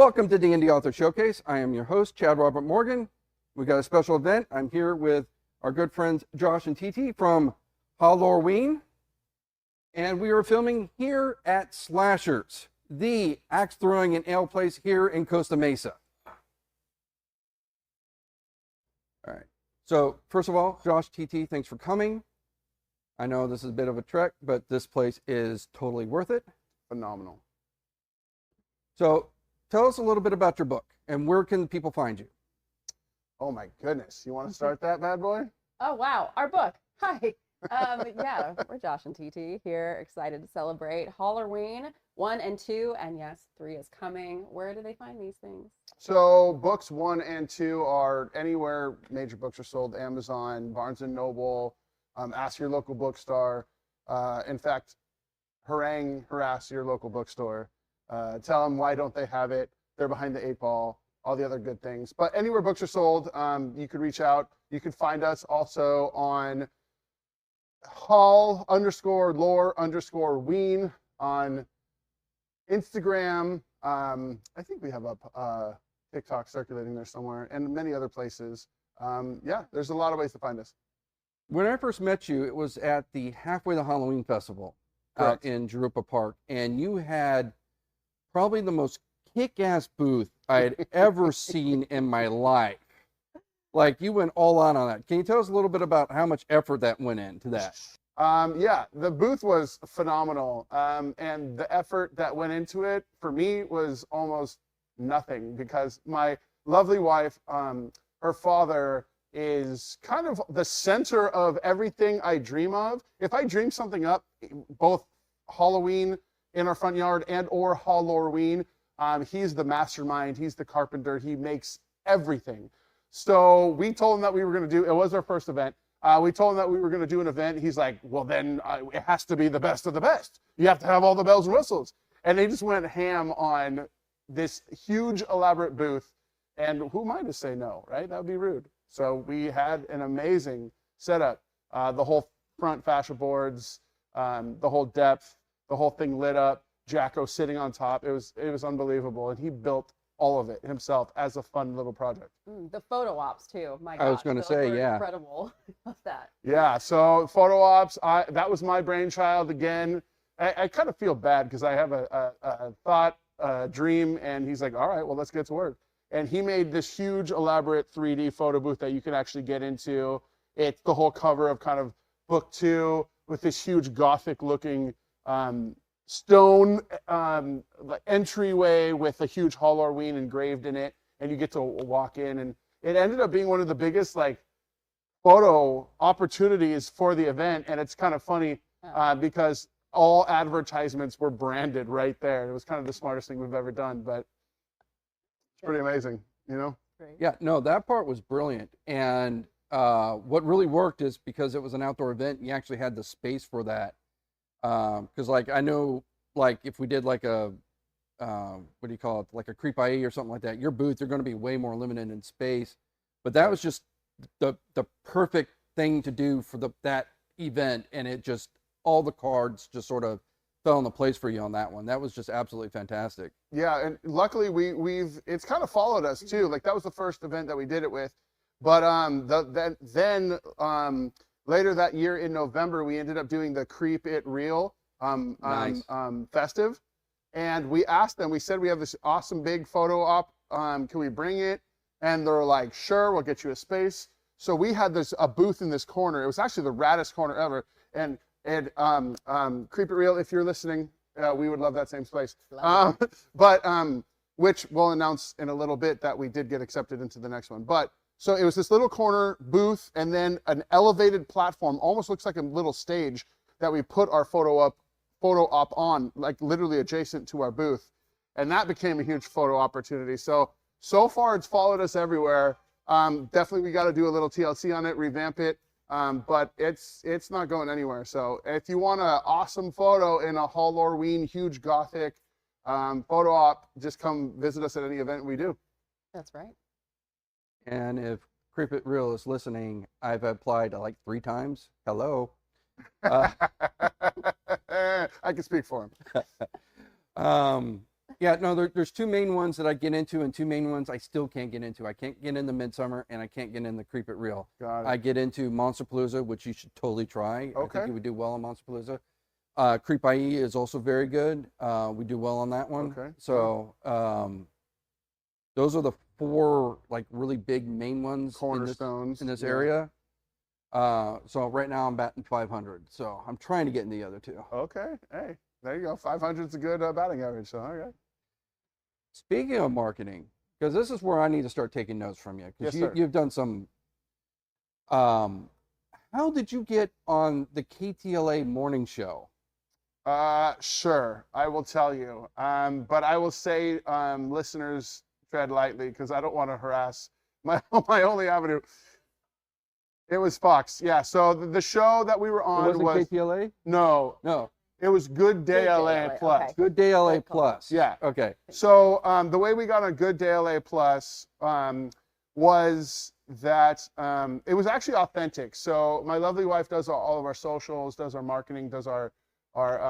Welcome to D&D Author Showcase. I am your host, Chad Robert Morgan. We got a special event. I'm here with our good friends Josh and TT from Hal-Lore-Ween, and we are filming here at Slashers, the axe throwing and ale place here in Costa Mesa. All right. So first of all, Josh, TT, thanks for coming. I know this is a bit of a trek, but this place is totally worth it. Phenomenal. So tell us a little bit about your book and where can people find you? Oh my goodness. You want to start that bad boy? Oh, wow. Our book. Hi. Yeah, we're Josh and TT here, excited to celebrate Hal-Lore-Ween 1 and 2, and yes, 3 is coming. Where do they find these things? So books 1 and 2 are anywhere major books are sold, Amazon, Barnes & Noble, ask your local bookstore. In fact, harass your local bookstore. Tell them why don't they have it. They're behind the 8 ball, all the other good things. But anywhere books are sold, you could reach out. You can find us also on Hal_Lore_Ween on Instagram. I think we have a TikTok circulating there somewhere and many other places. Yeah, there's a lot of ways to find us. When I first met you, it was at the Halfway to Halloween Festival out in Jurupa Park, and you had probably the most kick-ass booth I had ever seen in my life. Like, you went all on that. Can you tell us a little bit about how much effort that went into that? Yeah, the booth was phenomenal. And the effort that went into it, for me, was almost nothing because my lovely wife, her father is kind of the center of everything I dream of. If I dream something up, both Halloween in our front yard and or Hal-Lore-Ween, he's the mastermind, he's the carpenter, he makes everything. So we told him that we were going to do, it was our first event. We told him that we were going to do an event. He's like, well, then it has to be the best of the best. You have to have all the bells and whistles. And they just went ham on this huge, elaborate booth. And who am I to say no, right? That would be rude. So we had an amazing setup. The whole front fascia boards, the whole depth, the whole thing lit up. Jacko sitting on top. It was unbelievable. And he built all of it himself as a fun little project. The photo ops too. My gosh, I was going to say, yeah. Incredible. Love that. Yeah, so photo ops, that was my brainchild again. I kind of feel bad because I have a thought, a dream, and he's like, all right, well, let's get to work. And he made this huge, elaborate 3D photo booth that you can actually get into. It's the whole cover of kind of book 2 with this huge Gothic-looking stone entryway with a huge Hal-Lore-Ween engraved in it, and you get to walk in, and it ended up being one of the biggest photo opportunities for the event. And it's kind of funny because all advertisements were branded right there. It was kind of the smartest thing we've ever done, but it's pretty amazing, you know? Great. Yeah, no, that part was brilliant. And what really worked is because it was an outdoor event, you actually had the space for that. Because I know if we did like a what do you call it, like a creep IE or something like that, your booth, you're going to be way more limited in space. But that was just the perfect thing to do for that event, and it just all the cards just sort of fell into place for you on that one. That was just absolutely fantastic. Yeah, and luckily it's kind of followed us too. Like, that was the first event that we did it with, but then later that year in November, we ended up doing the Creep It Real Nice. festive. And we asked them, we said, we have this awesome big photo op. Can we bring it? And they're like, sure, we'll get you a space. So we had a booth in this corner. It was actually the raddest corner ever. And Creep It Real, if you're listening, we would love that same space. Which we'll announce in a little bit that we did get accepted into the next one. But so it was this little corner booth and then an elevated platform, almost looks like a little stage that we put our photo op on, like literally adjacent to our booth. And that became a huge photo opportunity. So far it's followed us everywhere. Definitely we got to do a little TLC on it, revamp it. But it's not going anywhere. So if you want an awesome photo in a Hal-Lore-Ween huge Gothic photo op, just come visit us at any event we do. That's right. And if Creep It Real is listening, I've applied like 3 times. Hello. I can speak for him. Yeah, no, there's two main ones that I get into, and two main ones I still can't get into. I can't get into Midsummer, and I can't get into Creep It Real. Got I it. get into Monsterpalooza, which you should totally try. I Okay. think you would do well on Monsterpalooza. Creep IE is also very good. We do well on that one. Okay. So those are the four like really big main ones Cornerstones in this yeah. area. So right now I'm batting 500. So I'm trying to get in the other two. Okay. Hey, there you go. 500 is a good batting average. So okay. Speaking of marketing, because this is where I need to start taking notes from you, because Yes, sir. you've done some. How did you get on the KTLA morning show? Sure, I will tell you. But I will say, listeners, tread lightly because I don't want to harass my only avenue. It was Fox, yeah. So the show that we were on It wasn't KTLA? no, No. it was Good Day Good Day LA LA, Plus. okay. Good Day LA Good call. Plus. Yeah. Okay. So the way we got on Good Day LA Plus was that it was actually authentic. So my lovely wife does all of our socials, does our marketing, does our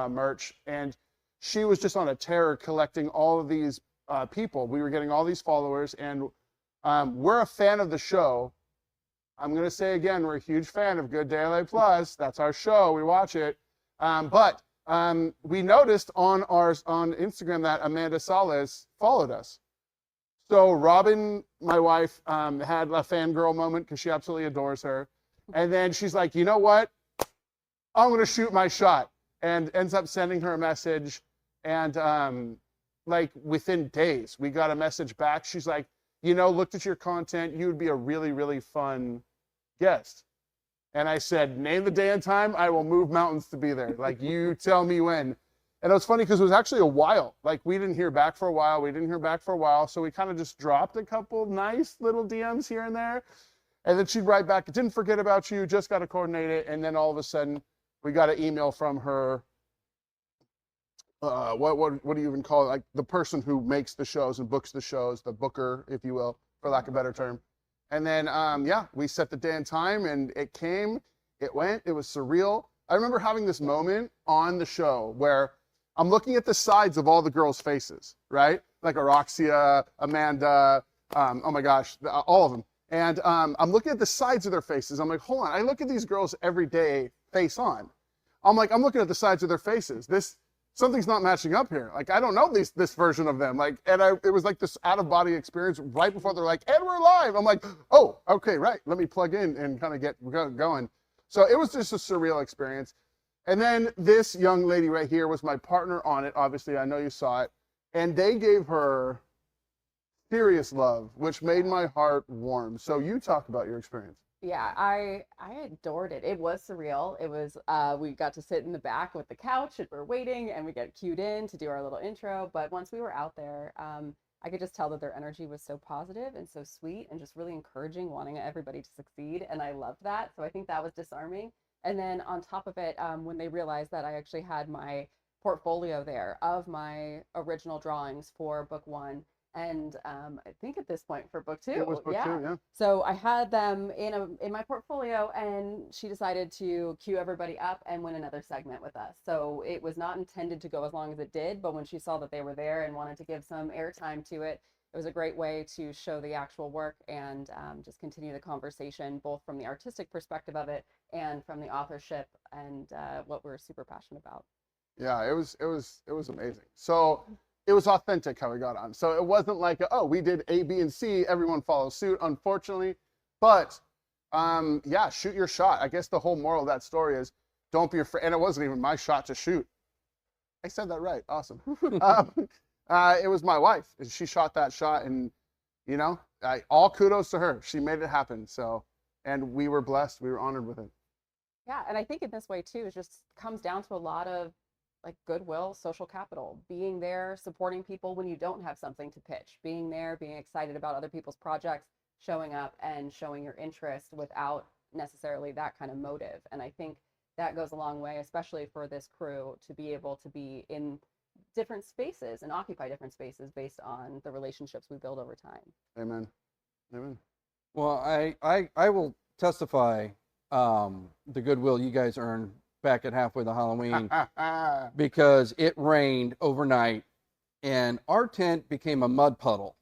merch, and she was just on a tear collecting all of these people. We were getting all these followers, and we're a fan of the show. I'm going to say again, we're a huge fan of Good Day LA Plus. That's our show. We watch it. But we noticed on Instagram that Amanda Salas followed us. So Robin, my wife, had a fangirl moment because she absolutely adores her. And then she's like, you know what? I'm going to shoot my shot. And ends up sending her a message. And like within days, we got a message back. She's like, looked at your content. You would be a really, really fun guest. And I said, name the day and time. I will move mountains to be there. Like, you tell me when. And it was funny because it was actually a while. Like, we didn't hear back for a while. So we kind of just dropped a couple nice little DMs here and there. And then she'd write back, didn't forget about you, just got to coordinate it. And then all of a sudden, we got an email from her. What do you even call it? Like the person who makes the shows and books the shows, the booker, if you will, for lack of a better term. And then, we set the day and time, and it came, it went, it was surreal. I remember having this moment on the show where I'm looking at the sides of all the girls' faces, right? Like Aroxia, Amanda, oh my gosh, all of them. And I'm looking at the sides of their faces. I'm like, hold on, I look at these girls every day face on. I'm looking at the sides of their faces. Something's not matching up here. Like, I don't know this version of them. Like, and it was like this out of body experience right before they're like, and we're live. I'm like, oh, okay, right. Let me plug in and kind of get going. So it was just a surreal experience. And then this young lady right here was my partner on it. Obviously, I know you saw it. And they gave her serious love, which made my heart warm. So you talk about your experience. Yeah, I adored it. It was surreal. It was we got to sit in the back with the couch and we're waiting and we get cued in to do our little intro. But once we were out there, I could just tell that their energy was so positive and so sweet and just really encouraging, wanting everybody to succeed. And I loved that. So I think that was disarming. And then on top of it, when they realized that I actually had my portfolio there of my original drawings for book one. And I think at this point for book two, It was book two, yeah. So I had them in my portfolio, and she decided to cue everybody up and win another segment with us. So it was not intended to go as long as it did, but when she saw that they were there and wanted to give some airtime to it, it was a great way to show the actual work and just continue the conversation, both from the artistic perspective of it and from the authorship and what we're super passionate about. Yeah, it was amazing. So it was authentic how we got on. So it wasn't like, oh, we did A, B, and C, everyone follows suit, unfortunately. But shoot your shot. I guess the whole moral of that story is don't be afraid. And it wasn't even my shot to shoot. I said that right. Awesome. It was my wife. She shot that shot, and all kudos to her. She made it happen. So, and we were blessed. We were honored with it. Yeah, and I think in this way too, it just comes down to a lot of like goodwill, social capital, being there, supporting people when you don't have something to pitch, being there, being excited about other people's projects, showing up and showing your interest without necessarily that kind of motive. And I think that goes a long way, especially for this crew, to be able to be in different spaces and occupy different spaces based on the relationships we build over time. Amen. Amen. Well, I will testify the goodwill you guys earned back at halfway to Halloween because it rained overnight and our tent became a mud puddle.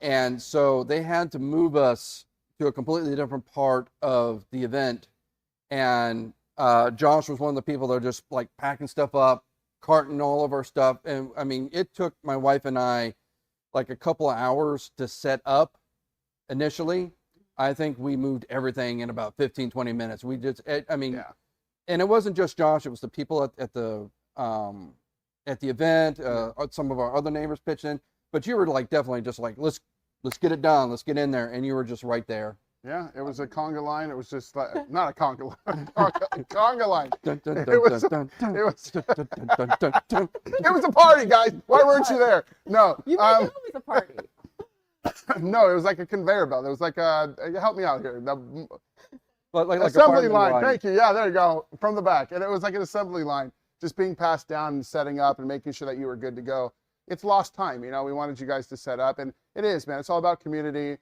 And so they had to move us to a completely different part of the event. And Josh was one of the people that are just like packing stuff up, carting all of our stuff. And I mean, it took my wife and I like a couple of hours to set up initially. I think we moved everything in about 15, 20 minutes. We just, I mean, Yeah. and it wasn't just Josh, it was the people at the event, some of our other neighbors pitched in, but you were like definitely just like, let's get it done, let's get in there, and you were just right there. Yeah, it was a conga line. It was just like, not a conga line, conga line. Dun, dun, It dun, was, dun, dun, it was, dun, dun, dun, dun, dun. it was a party, guys. Why weren't you there? No, You make it always a party. no, it was like a conveyor belt. It was like help me out here. Like a Assembly fireman line. Thank you. Yeah, there you go. From the back. And it was like an assembly line, just being passed down and setting up and making sure that you were good to go. It's lost time. You know, we wanted you guys to set up, and it is, man. It's all about community.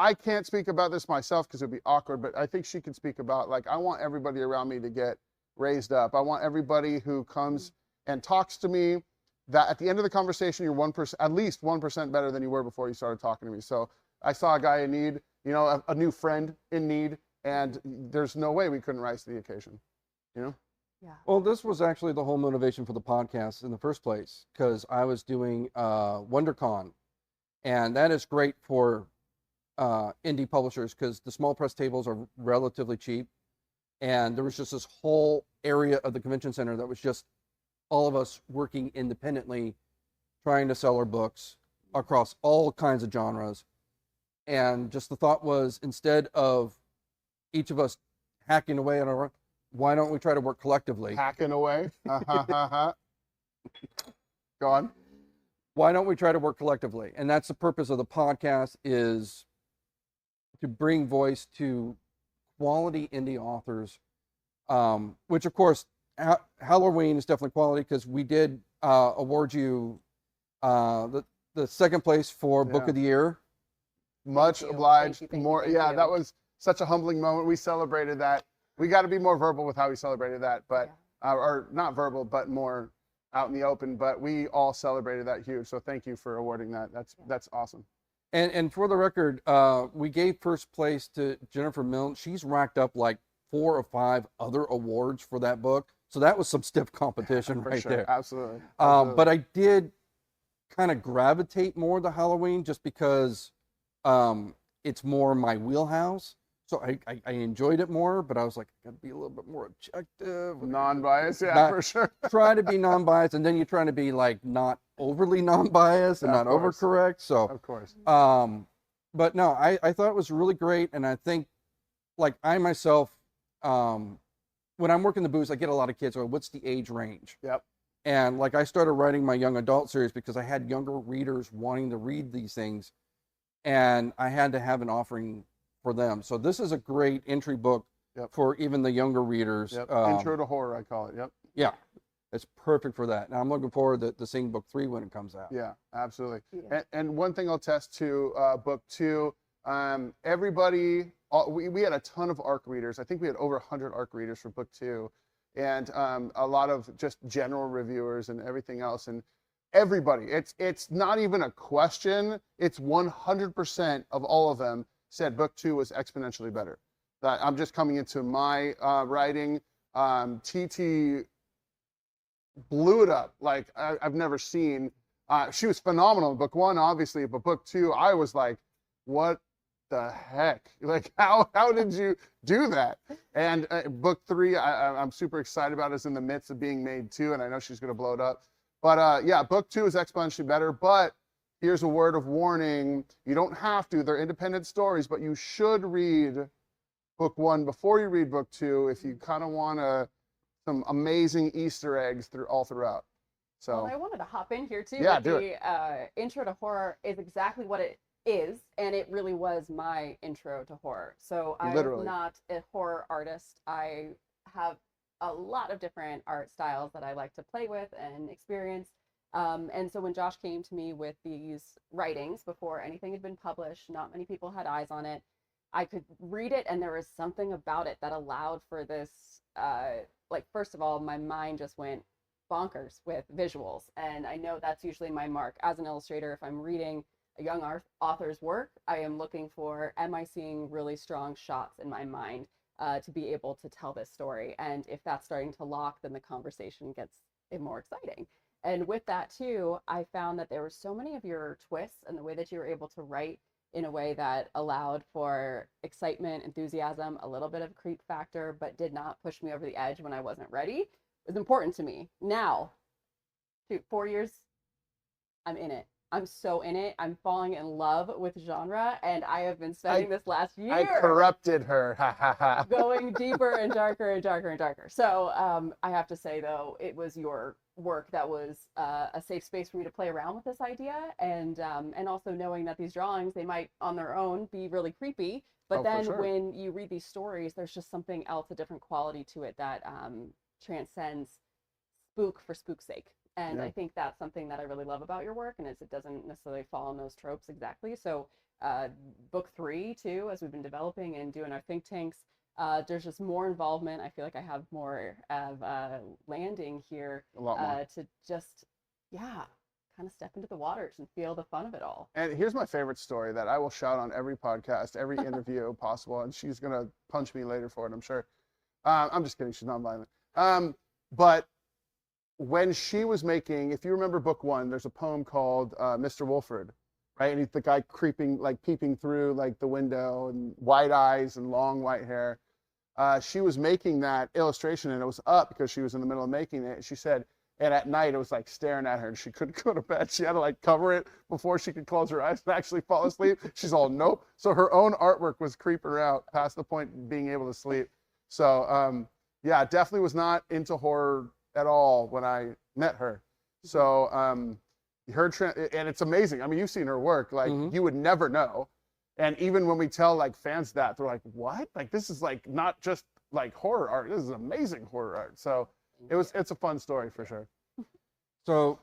I can't speak about this myself because it'd be awkward, but I think she can speak about, like, I want everybody around me to get raised up. I want everybody who comes and talks to me that at the end of the conversation, you're 1%, at least 1% better than you were before you started talking to me. So I saw a guy in need, you know, a new friend in need, and there's no way we couldn't rise to the occasion, you know? Yeah. Well, this was actually the whole motivation for the podcast in the first place, because I was doing WonderCon, and that is great for indie publishers because the small press tables are relatively cheap, and there was just this whole area of the convention center that was just all of us working independently, trying to sell our books across all kinds of genres. And just the thought was, instead of each of us hacking away on our, why don't we try to work collectively? Hacking away. Go on. Why don't we try to work collectively? And that's the purpose of the podcast, is to bring voice to quality indie authors, which of course, Hal-Lore-Ween is definitely quality, because we did award you the second place for Book of the Year. Much Thank you. obliged. Thank you, More, thank yeah, you. that was such a humbling moment. We celebrated that. We got to be more verbal with how we celebrated that, but or not verbal, but more out in the open. But we all celebrated that huge. So thank you for awarding that. That's awesome. And for the record, we gave first place to Jennifer Milne. She's racked up like 4 or 5 other awards for that book. So that was some stiff competition For right sure. there. Absolutely. But I did kind of gravitate more to Halloween just because it's more my wheelhouse. So I enjoyed it more, but I was like, I gotta be a little bit more objective. Non-biased, yeah, Not- for sure. Try to be non-biased, and then you're trying to be like not overly non-biased and Of not course. overcorrect. So Of course. but no, I thought it was really great. And I think, like, I myself, when I'm working the booths, I get a lot of kids. So what's the age range? Yep. And like, I started writing my young adult series because I had younger readers wanting to read these things, and I had to have an offering for them. So this is a great entry book for even the younger readers. Yep. Intro to horror, I call it. Yep. Yeah, it's perfect for that. And I'm looking forward to seeing book 3 when it comes out. Yeah, absolutely. Yeah. And one thing I'll test to book 2, everybody, we had a ton of ARC readers. I think we had over 100 ARC readers for book 2, and a lot of just general reviewers and everything else. And everybody, it's not even a question. It's 100% of all of them said book 2 was exponentially better. That I'm just coming into my writing. TT blew it up like I've never seen. She was phenomenal in book 1, obviously, but book 2, I was like, what the heck? Like, how did you do that? And book 3, I'm super excited about. It's in the midst of being made too, and I know she's going to blow it up. But yeah, book 2 is exponentially better. But here's a word of warning: you don't have to. They're independent stories, but you should read book 1 before you read book 2 if you kind of want some amazing Easter eggs all throughout. So Well, I wanted to hop in here too. Yeah, with do the intro to horror is exactly what it is, and it really was my intro to horror. So I'm Literally. not a horror artist. I have a lot of different art styles that I like to play with and experience. And so when Josh came to me with these writings before anything had been published, not many people had eyes on it. I could read it, and there was something about it that allowed for this. Like, first of all, my mind just went bonkers with visuals. And I know that's usually my mark as an illustrator. If I'm reading a young author's work, I am looking for, am I seeing really strong shots in my mind to be able to tell this story? And if that's starting to lock, then the conversation gets more exciting. And with that too, I found that there were so many of your twists and the way that you were able to write in a way that allowed for excitement, enthusiasm, a little bit of creep factor, but did not push me over the edge when I wasn't ready. It was important to me. Now, 4 years, I'm in it. I'm so in it. I'm falling in love with genre, and I have been spending this last year. I corrupted her. Ha ha ha. Going deeper and darker and darker and darker. So I have to say, though, it was your work that was a safe space for me to play around with this idea, and also knowing that these drawings, they might on their own be really creepy, but then when you read these stories, there's just something else, a different quality to it that transcends spook for spook's sake. And I think that's something that I really love about your work, and it doesn't necessarily fall on those tropes exactly. So book 3 too, as we've been developing and doing our think tanks, there's just more involvement. I feel like I have more of landing here to just, kind of step into the waters and feel the fun of it all. And here's my favorite story that I will shout on every podcast, every interview possible, and she's going to punch me later for it, I'm sure. I'm just kidding. She's not violent. But when she was making, if you remember book 1, there's a poem called Mr. Wolford, right? And he's the guy creeping, like peeping through like the window, and white eyes and long white hair. She was making that illustration, and it was up because she was in the middle of making it. She said, and at night it was like staring at her, and she couldn't go to bed. She had to like cover it before she could close her eyes and actually fall asleep. She's all, nope. So her own artwork was creeping her out past the point of being able to sleep. So yeah, definitely was not into horror at all when I met her. So and it's amazing. I mean, you've seen her work, like you would never know. And even when we tell like fans that, they're like, what? Like, this is like not just like horror art. This is amazing horror art. So it's a fun story for sure. So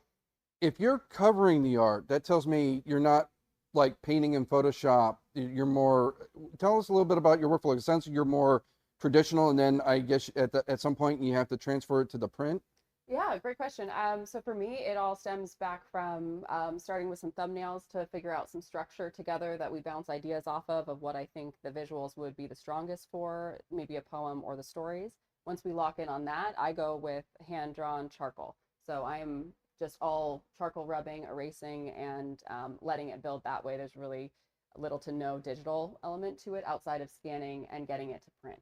if you're covering the art, that tells me you're not like painting in Photoshop. You're more, tell us a little bit about your workflow. It sounds like you're more traditional, and then I guess at some point you have to transfer it to the print. Yeah, great question. So for me, it all stems back from starting with some thumbnails to figure out some structure together that we bounce ideas off of what I think the visuals would be the strongest for, maybe a poem or the stories. Once we lock in on that, I go with hand-drawn charcoal. So I am just all charcoal rubbing, erasing, and letting it build that way. There's really little to no digital element to it outside of scanning and getting it to print.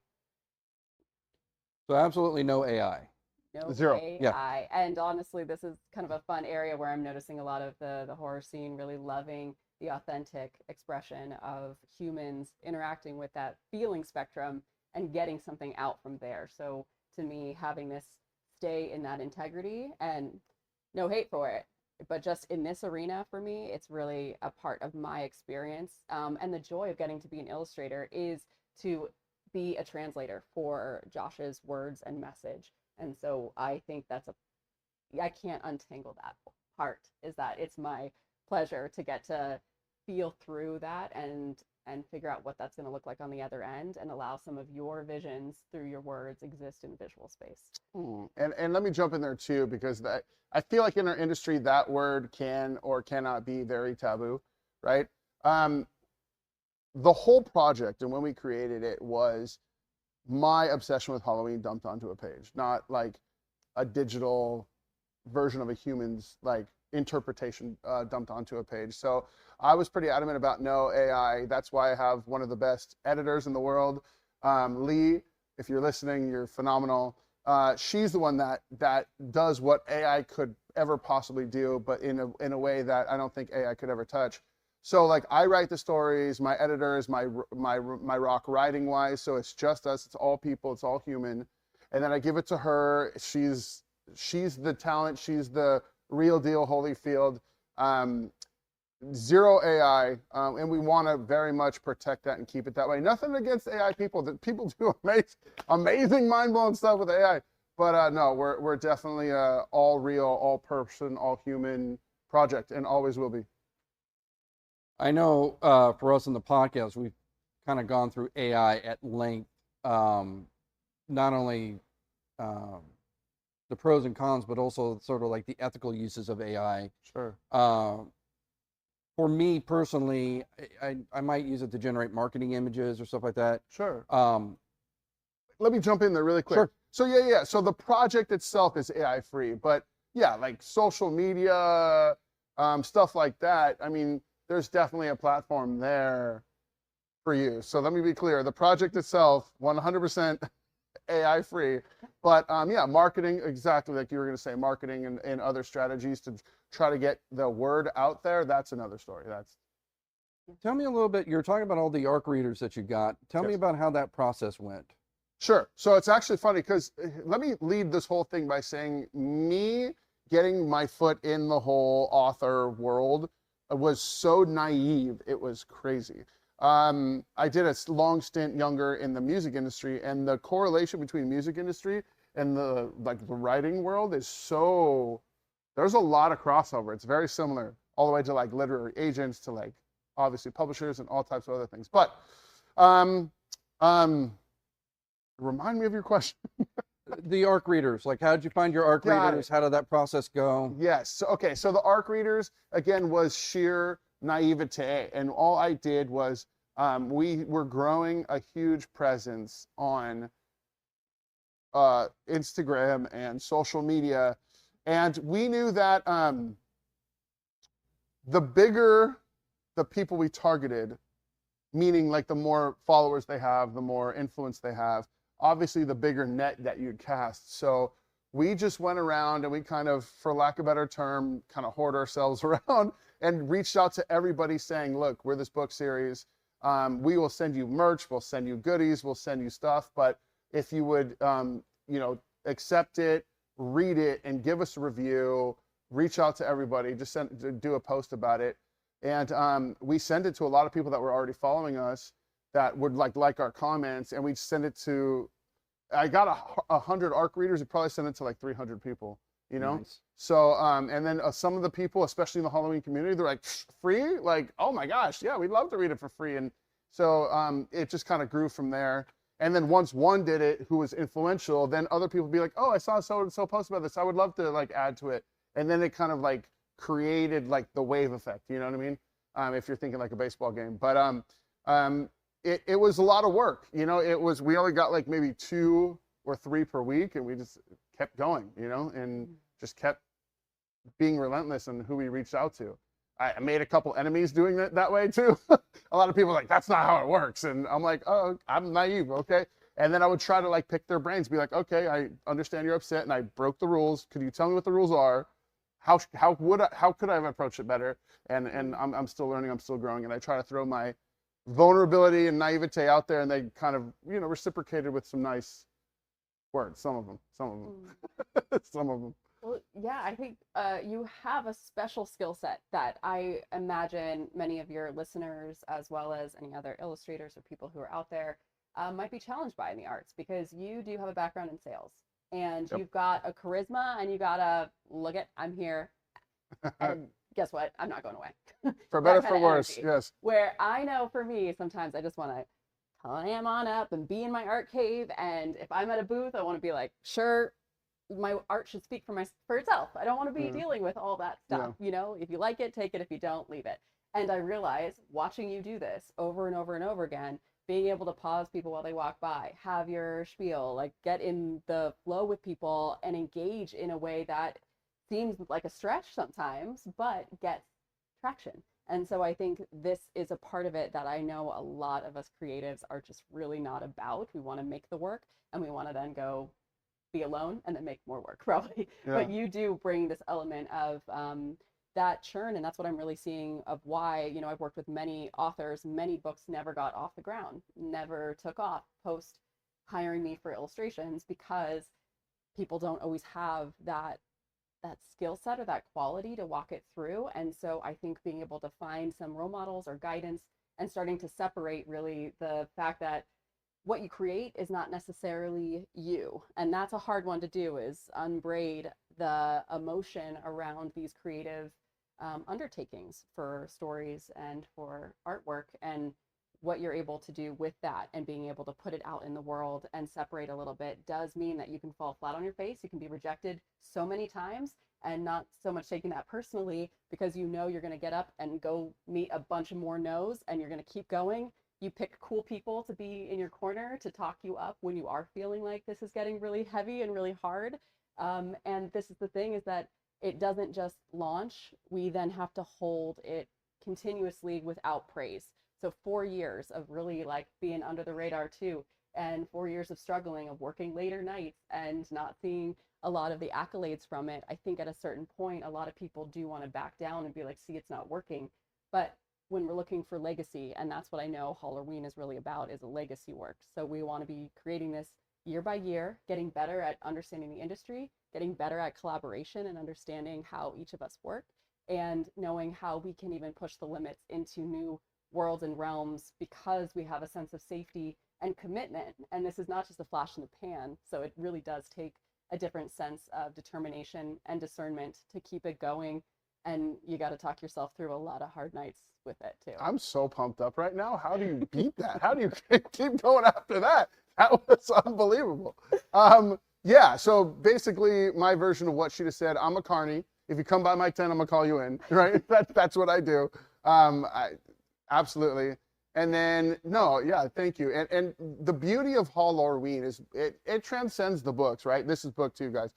So absolutely no AI. No Zero. AI. Yeah. And honestly, this is kind of a fun area where I'm noticing a lot of the horror scene really loving the authentic expression of humans interacting with that feeling spectrum and getting something out from there. So to me, having this stay in that integrity, and no hate for it, but just in this arena for me, it's really a part of my experience. And the joy of getting to be an illustrator is to be a translator for Josh's words and message. And so I think I can't untangle that part, is that it's my pleasure to get to feel through that and figure out what that's going to look like on the other end, and allow some of your visions through your words exist in visual space. And let me jump in there too, because I feel like in our industry that word can or cannot be very taboo, right? The whole project and when we created it was my obsession with Halloween dumped onto a page, not like a digital version of a human's like interpretation dumped onto a page. So I was pretty adamant about no AI. That's why I have one of the best editors in the world, Lee. If you're listening, you're phenomenal. She's the one that does what AI could ever possibly do, but in a way that I don't think AI could ever touch. So like I write the stories, my editor is my rock writing wise. So it's just us, it's all people, it's all human. And then I give it to her. She's the talent. She's the real deal, Holyfield. Zero AI. And we want to very much protect that and keep it that way. Nothing against AI people. That people do amazing mind-blowing stuff with AI. But no, we're definitely all real, all person, all human project, and always will be. I know for us in the podcast, we've kind of gone through AI at length, not only the pros and cons, but also sort of like the ethical uses of AI. Sure. For me personally, I might use it to generate marketing images or stuff like that. Sure. Um, Let me jump in there really quick. Sure. So yeah. So the project itself is AI free, but yeah, like social media, stuff like that. I mean, there's definitely a platform there for you. So let me be clear: the project itself, 100% AI free, but yeah, marketing, exactly like you were going to say, marketing and other strategies to try to get the word out there. That's another story. That's Tell me a little bit. You're talking about all the ARC readers that you got. Tell me yes. about how that process went. Sure. So it's actually funny because let me lead this whole thing by saying me getting my foot in the whole author world was so naive. It was crazy. I did a long stint younger in the music industry, and the correlation between music industry and the writing world is so, there's a lot of crossover. It's very similar all the way to like literary agents to like obviously publishers and all types of other things. But um, um, remind me of your question. The ARC readers, like how did you find your ARC Got readers? it. How did that process go? Yes. So, okay. So the ARC readers again was sheer naivete, and all I did was we were growing a huge presence on Instagram and social media, and we knew that the bigger the people we targeted, meaning like the more followers they have, the more influence they have, obviously the bigger net that you'd cast. So we just went around and we kind of, for lack of a better term, kind of hoard ourselves around and reached out to everybody saying, look, we're this book series. We will send you merch, we'll send you goodies, we'll send you stuff. But if you would, accept it, read it, and give us a review, reach out to everybody, just do a post about it. And we send it to a lot of people that were already following us that would like our comments, and we'd send it to, I got 100 ARC readers, we probably sent it to like 300 people, you know? Nice. So, and then some of the people, especially in the Halloween community, they're like, free? Like, oh my gosh, yeah, we'd love to read it for free. And so it just kind of grew from there. And then once one did it, who was influential, then other people be like, oh, I saw so post about this, I would love to like add to it. And then it kind of like created like the wave effect, you know what I mean? If you're thinking like a baseball game. But it was a lot of work, you know. We only got like maybe 2 or 3 per week, and we just kept going, you know, and just kept being relentless in who we reached out to. I made a couple enemies doing it that way too. A lot of people are like, that's not how it works, and I'm like, oh, I'm naive, okay. And then I would try to like pick their brains, be like, okay, I understand you're upset and I broke the rules, could you tell me what the rules are? How could I have approached it better? And I'm still learning, I'm still growing, and I try to throw my vulnerability and naivete out there, and they kind of, you know, reciprocated with some nice words. Some of them. Some of them. Well, yeah, I think you have a special skill set that I imagine many of your listeners, as well as any other illustrators or people who are out there, might be challenged by in the arts, because you do have a background in sales, and Yep. you've got a charisma, and you got a look at, I'm here, and guess what? I'm not going away. For That better, kind for of worse, energy. yes. Where I know for me, sometimes I just want to clam on up and be in my art cave. And if I'm at a booth, I want to be like, sure, my art should speak for itself. I don't want to be dealing with all that stuff. Yeah. You know, if you like it, take it. If you don't, leave it. And I realize watching you do this over and over and over again, being able to pause people while they walk by, have your spiel, like get in the flow with people and engage in a way that seems like a stretch sometimes, but gets traction. And so I think this is a part of it that I know a lot of us creatives are just really not about. We want to make the work, and we want to then go be alone and then make more work, probably. Yeah. But you do bring this element of that churn, and that's what I'm really seeing of why, you know, I've worked with many authors, many books never got off the ground, never took off post hiring me for illustrations, because people don't always have that skill set or that quality to walk it through. And so I think being able to find some role models or guidance, and starting to separate really the fact that what you create is not necessarily you. And that's a hard one to do, is unbraid the emotion around these creative undertakings for stories and for artwork, and what you're able to do with that and being able to put it out in the world and separate a little bit does mean that you can fall flat on your face. You can be rejected so many times and not so much taking that personally, because you know you're going to get up and go meet a bunch of more no's and you're going to keep going. You pick cool people to be in your corner to talk you up when you are feeling like this is getting really heavy and really hard. And this is the thing, is that it doesn't just launch. We then have to hold it continuously without praise. So 4 years of really like being under the radar too, and 4 years of struggling, of working later nights and not seeing a lot of the accolades from it. I think at a certain point, a lot of people do want to back down and be like, see, it's not working. But when we're looking for legacy, and that's what I know Hal-Lore-Ween is really about, is a legacy work. So we want to be creating this year by year, getting better at understanding the industry, getting better at collaboration and understanding how each of us work, and knowing how we can even push the limits into new worlds and realms, because we have a sense of safety and commitment. And this is not just a flash in the pan. So it really does take a different sense of determination and discernment to keep it going. And you got to talk yourself through a lot of hard nights with it too. I'm so pumped up right now. How do you beat that? How do you keep going after that? That was unbelievable. Yeah, so basically my version of what she just said, I'm a carny. If you come by my tent, I'm gonna call you in, right? That's what I do. Absolutely. And then, no, yeah, thank you. And the beauty of Hal-Lore-Ween is it transcends the books, right? This is book 2, guys.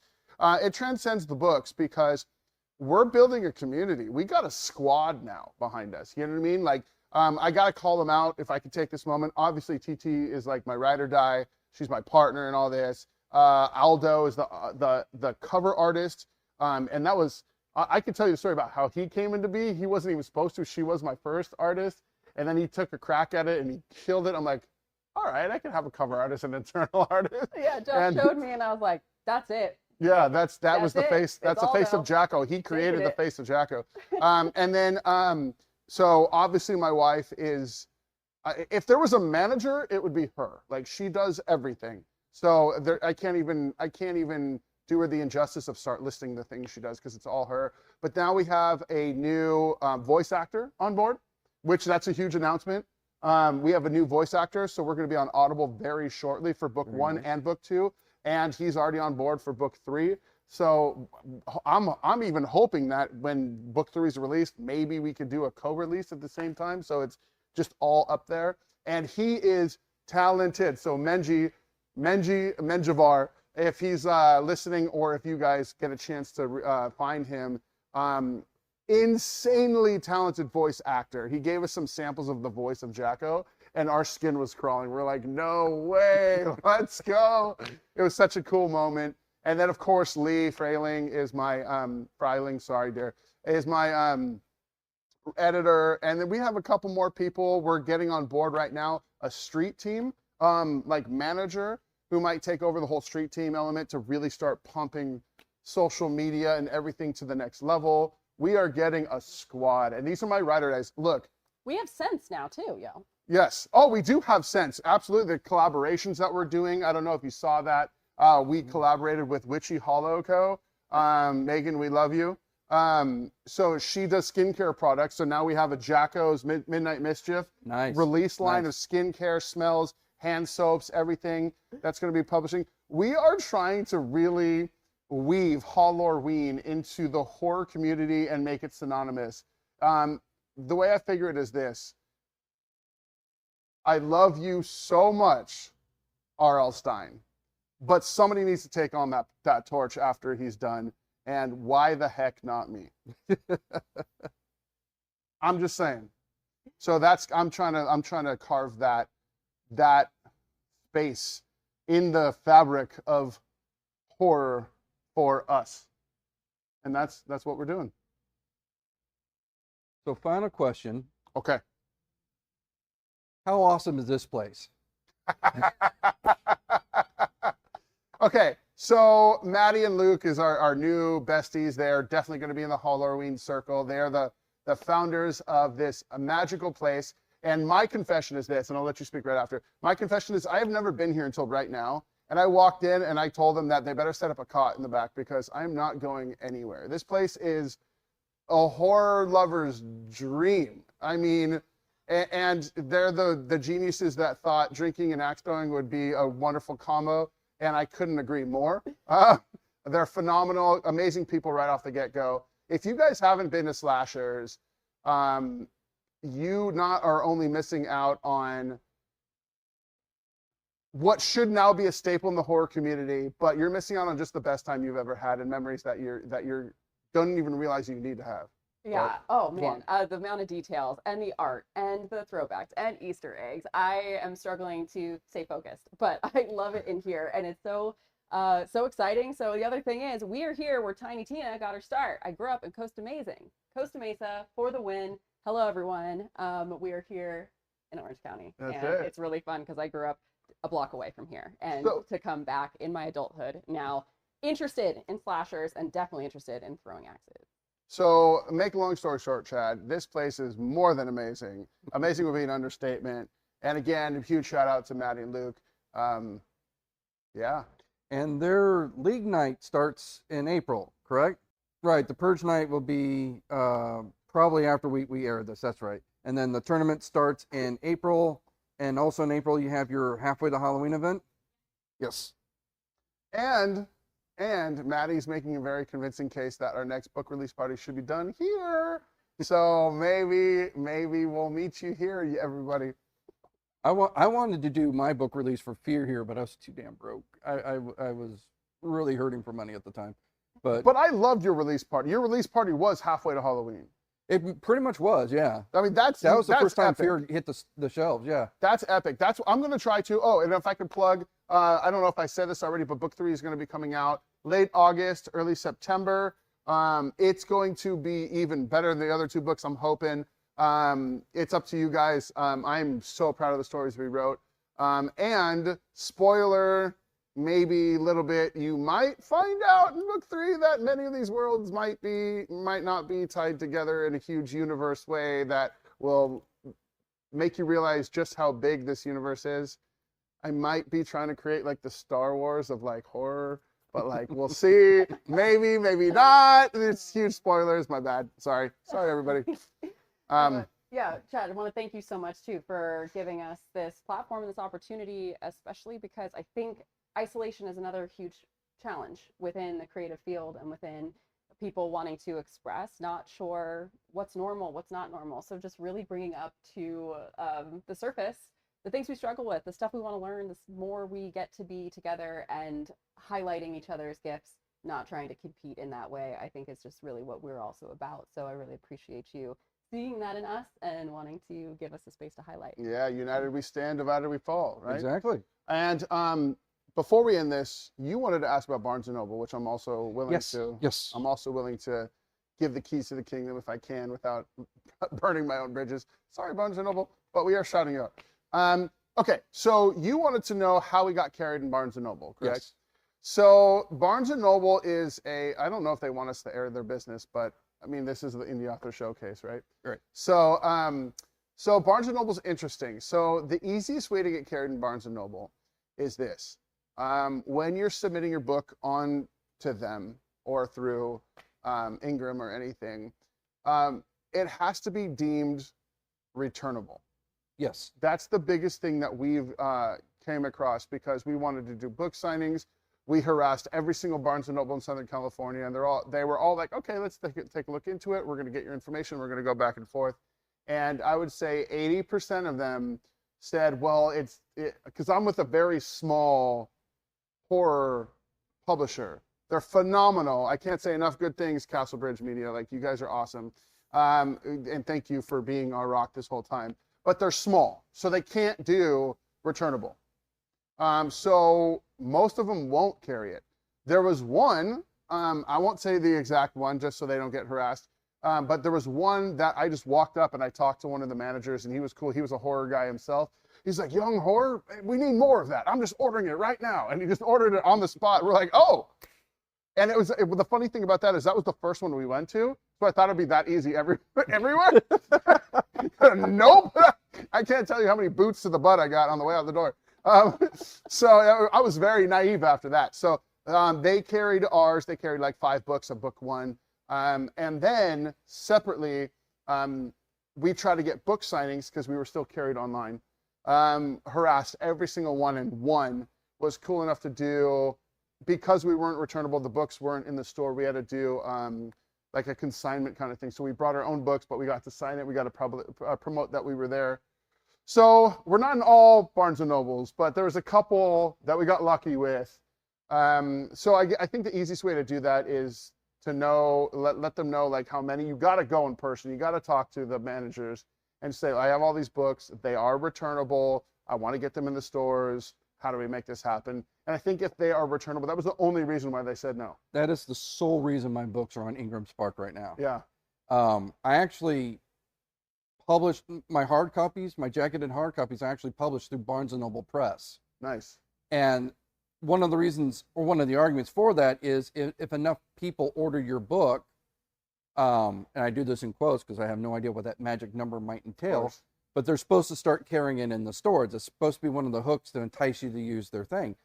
It transcends the books because we're building a community. We got a squad now behind us. You know what I mean? Like, I got to call them out if I could take this moment. Obviously, TT is like my ride or die. She's my partner in all this. Aldo is the cover artist. And that was, I could tell you the story about how he came into be. He wasn't even supposed to. She was my first artist. And then he took a crack at it and he killed it. I'm like, all right, I can have a cover artist and internal artist. Yeah, Josh showed me and I was like, that's it. Yeah, that was the face. That's the face of Jacko. He created the face of Jacko. And then, so obviously my wife is, if there was a manager, it would be her. Like, she does everything. So I can't even do her the injustice of start listing the things she does, because it's all her. But now we have a new voice actor on board, which that's a huge announcement. We have a new voice actor, so we're going to be on Audible very shortly for book 1 and book 2. And he's already on board for book 3. So I'm even hoping that when book 3 is released, maybe we could do a co-release at the same time. So it's just all up there. And he is talented. So Menjivar, if he's listening, or if you guys get a chance to find him, insanely talented voice actor. He gave us some samples of the voice of Jacko, and our skin was crawling. We're like, no way, let's go. It was such a cool moment. And then, of course, Lee Freiling is my, is my editor. And then we have a couple more people we're getting on board right now, a street team, like manager, who might take over the whole street team element to really start pumping social media and everything to the next level. We are getting a squad, and these are my rider guys. Look. We have sense now too, yo. Yes. Oh, we do have sense. Absolutely. The collaborations that we're doing. I don't know if you saw that. We collaborated with Witchy Hollow Co. Megan, we love you. So she does skincare products. So now we have a Jacko's Midnight Mischief release line of skincare, smells, hand soaps, everything that's going to be publishing. We are trying to really weave Hal-Lore-Ween into the horror community and make it synonymous. The way I figure it is this. I love you so much, R.L. Stine, but somebody needs to take on that torch after he's done, and why the heck not me? I'm just saying. So I'm trying to carve that space in the fabric of horror for us. And that's what we're doing. So final question. Okay. How awesome is this place? Okay, so Maddie and Luke is our new besties. They're definitely going to be in the Hal-Lore-Ween circle. They're the founders of this magical place. And my confession is this, and I'll let you speak right after. My confession is I have never been here until right now. And I walked in and I told them that they better set up a cot in the back because I'm not going anywhere. This place is a horror lover's dream. I mean, And they're the geniuses that thought drinking and axe throwing would be a wonderful combo, and I couldn't agree more. They're phenomenal, amazing people right off the get-go. If you guys haven't been to Slashers, you not are only missing out on what should now be a staple in the horror community, but you're missing out on just the best time you've ever had and memories that you're don't even realize you need to have. Yeah. Oh man, the amount of details and the art and the throwbacks and Easter eggs. I am struggling to stay focused, but I love it in here, and it's so exciting. So the other thing is, we are here where Tiny Tina got her start. I grew up in Costa Mesa for the win. Hello everyone. We are here in Orange County, That's and it. it's really fun because I grew up a block away from here, and to come back in my adulthood now, interested in slashers and definitely interested in throwing axes. So, make a long story short, Chad, this place is more than amazing. Amazing would be an understatement. And again, a huge shout out to Maddie and Luke. Yeah. And their league night starts in April, correct? Right. The Purge night will be probably after we air this. That's right. And then the tournament starts in April. And also in April, you have your halfway to Halloween event. Yes. And Maddie's making a very convincing case that our next book release party should be done here. So maybe we'll meet you here, everybody. I wanted to do my book release for Fear here, but I was too damn broke. I was really hurting for money at the time. But I loved your release party. Your release party was halfway to Halloween. It pretty much was, yeah. I mean, that was the first time epic. Fear hit the shelves, yeah. That's epic. That's I'm going to try to. Oh, and if I could plug, I don't know if I said this already, but book 3 is going to be coming out late August, early September. It's going to be even better than the other 2 books, I'm hoping. It's up to you guys. I'm so proud of the stories we wrote. And spoiler, maybe a little bit, you might find out in book 3 that many of these worlds might not be tied together in a huge universe way that will make you realize just how big this universe is. I might be trying to create like the Star Wars of like horror, but like we'll see. Maybe not. It's huge spoilers. My bad. Sorry everybody. Yeah, Chad, I want to thank you so much too for giving us this platform and this opportunity, especially because I think isolation is another huge challenge within the creative field and within people wanting to express, not sure what's normal, what's not normal. So just really bringing up to the surface the things we struggle with, the stuff we want to learn, the more we get to be together and highlighting each other's gifts, not trying to compete in that way, I think is just really what we're also about. So I really appreciate you seeing that in us and wanting to give us a space to highlight. Yeah, united we stand, divided we fall, right? Exactly. And before we end this, you wanted to ask about Barnes & Noble, which I'm also willing to. Yes. I'm also willing to give the keys to the kingdom if I can without burning my own bridges. Sorry, Barnes & Noble, but we are shouting you out. Okay, so you wanted to know how we got carried in Barnes & Noble, correct? Yes. So Barnes & Noble is I don't know if they want us to air their business, but I mean, this is the Indie Author Showcase, right? Right. So, so Barnes & Noble's interesting. So the easiest way to get carried in Barnes & Noble is this. When you're submitting your book on to them or through Ingram or anything, it has to be deemed returnable. Yes. That's the biggest thing that we've came across because we wanted to do book signings. We harassed every single Barnes & Noble in Southern California, and they were all like, okay, let's take a look into it. We're going to get your information. We're going to go back and forth. And I would say 80% of them said, well, because I'm with a very small horror publisher. They're phenomenal. I can't say enough good things, Castlebridge Media. Like, you guys are awesome. And thank you for being our rock this whole time. But they're small, so they can't do returnable. So most of them won't carry it. There was one, I won't say the exact one just so they don't get harassed, but there was one that I just walked up and I talked to one of the managers, and he was cool. He was a horror guy himself. He's like, young horror, we need more of that. I'm just ordering it right now. And he just ordered it on the spot. We're like, oh. And the funny thing about that is that was the first one we went to. So I thought it'd be that easy everywhere. Nope. I can't tell you how many boots to the butt I got on the way out the door. So I was very naive after that. So they carried ours. They carried like 5 books of book 1. And then separately, we tried to get book signings because we were still carried online. Harassed every single one, and one was cool enough to do, because we weren't returnable, the books weren't in the store, we had to do like a consignment kind of thing. So we brought our own books, but we got to sign it. We got to promote that we were there. So we're not in all Barnes & Nobles, but there was a couple that we got lucky with. So I think the easiest way to do that is to know, let them know like how many. You got to go in person. You got to talk to the managers and say, I have all these books. They are returnable. I want to get them in the stores. How do we make this happen? And I think if they are returnable, that was the only reason why they said no. That is the sole reason my books are on Ingram Spark right now. Yeah. I actually published my hard copies, my jacketed hard copies, I actually published through Barnes & Noble Press. Nice. And one of the reasons, or one of the arguments for that is if enough people order your book, and I do this in quotes because I have no idea what that magic number might entail, but they're supposed to start carrying it in the stores. It's supposed to be one of the hooks to entice you to use their thing.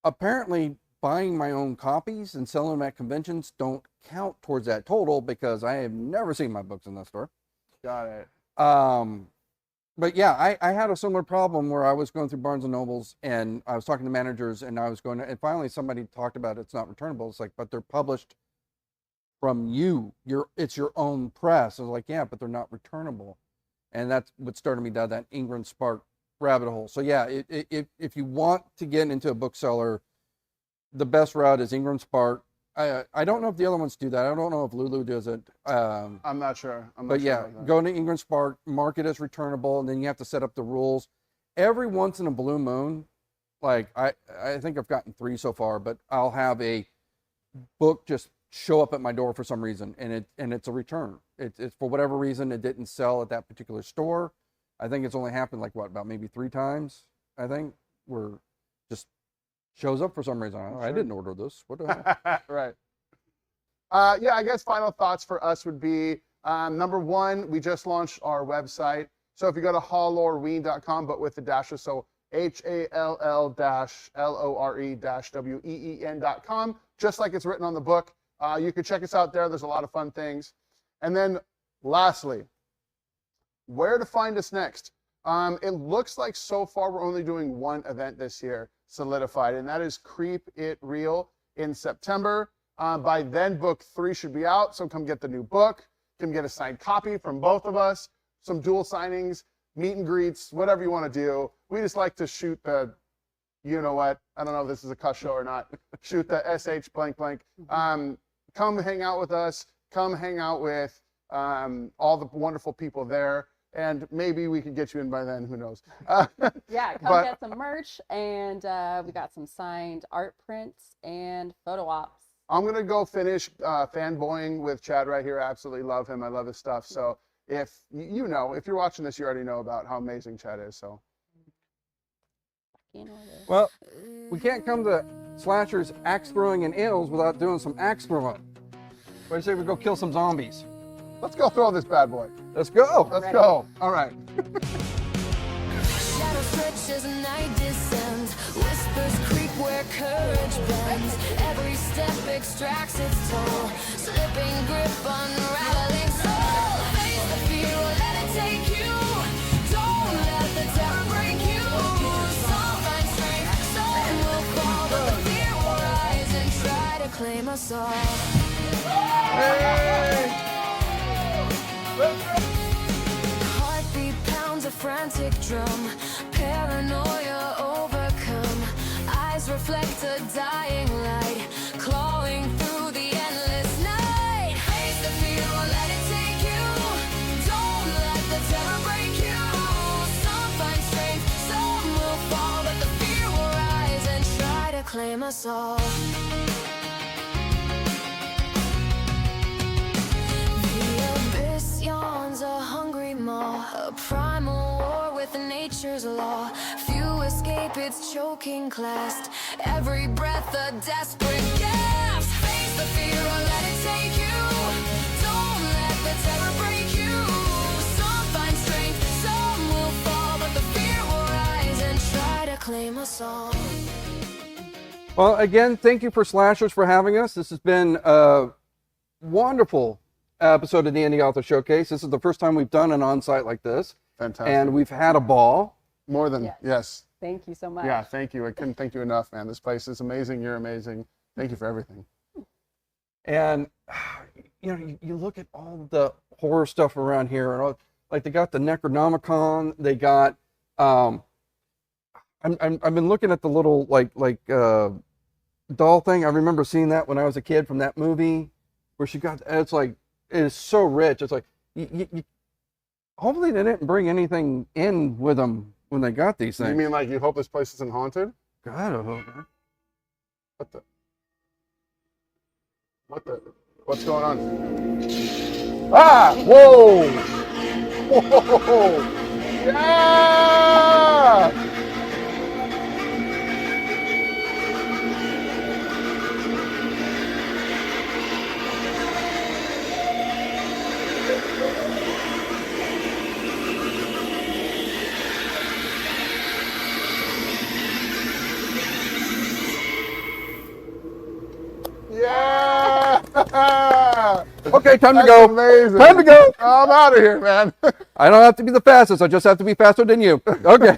Apparently, buying my own copies and selling them at conventions don't count towards that total because I have never seen my books in the store. Got it. But yeah, I had a similar problem where I was going through Barnes & Nobles and I was talking to managers and I was going to, and finally somebody talked about it's not returnable. It's like, but they're published from you. It's your own press. I was like, yeah, but they're not returnable. And that's what started me down that Ingram Spark rabbit hole. So yeah, if you want to get into a bookseller, the best route is Ingram Spark. I don't know if the other ones do that. I don't know if Lulu does it. I'm not sure. But yeah, go to Ingram Spark, mark it as returnable, and then you have to set up the rules. Every once in a blue moon, like I think I've gotten 3 so far, but I'll have a book just show up at my door for some reason, and it's a return. It's for whatever reason it didn't sell at that particular store. I think it's only happened like about maybe 3 times. I think where just shows up for some reason. I didn't order this. What the hell? Right. Yeah, I guess final thoughts for us would be, number one, we just launched our website. So if you go to Hal-Lore-Ween.com, but with the dashes, so HALL-LORE-WEEN.com, just like it's written on the book. You can check us out there. There's a lot of fun things. And then lastly, where to find us next? It looks like so far we're only doing one event this year, solidified, and that is Creep It Real in September. By then, book 3 should be out, so come get the new book. Come get a signed copy from both of us, some dual signings, meet and greets, whatever you want to do. We just like to shoot the, you know what, I don't know if this is a cuss show or not, shoot the SH blank blank. Come hang out with us. Come hang out with all the wonderful people there. And maybe we could get you in by then, who knows. Yeah, come get some merch, and we got some signed art prints and photo ops. I'm going to go finish fanboying with Chad right here. I absolutely love him. I love his stuff. So if if you're watching this, you already know about how amazing Chad is. So. Well, we can't come to Slasher's axe throwing and ales without doing some axe throwing. What do you say we go kill some zombies? Let's go throw this bad boy. Let's go. Let's go. All right. Shadow stretches and night descends. Whispers creep where courage bends. Every step extracts its toll. Slipping grip, unraveling soul. Face the fear, let it take you. Don't let the terror break you. Some find strength, some will fall, but the fear will rise and try to claim us all. Hey! Heartbeat pounds a frantic drum, paranoia overcome. Eyes reflect a dying light, clawing through the endless night. Face the fear, won't let it take you. Don't let the terror break you. Some find strength, some will fall, but the fear will rise and try to claim us all. Yawns a hungry maw, a primal war with nature's law. Few escape its choking clasp, every breath a desperate gasp. Face the fear or let it take you. Don't let the terror break you. Some find strength, some will fall, but the fear will rise and try to claim us all. Well, again, thank you for Slashers for having us. This has been a wonderful episode of the Indie Author Showcase. This is the first time we've done an on-site like this, Fantastic. and we've had a ball. More than, Yes. yes. Thank you so much. Yeah, thank you. I couldn't thank you enough, man. This place is amazing. You're amazing. Thank you for everything. And you look at all the horror stuff around here, and all, like they got the Necronomicon, they got. I've been looking at the little doll thing. I remember seeing that when I was a kid from that movie, where she got. It's like it is so rich. It's like hopefully they didn't bring anything in with them when they got these things. You mean like you hope this place isn't haunted? God, I hope not. What the? What the? What's going on? Ah! Whoa! Whoa! Yeah! Yeah! Okay, time to That's go. amazing. Time to go. I'm out of here, man. I don't have to be the fastest. I just have to be faster than you. Okay.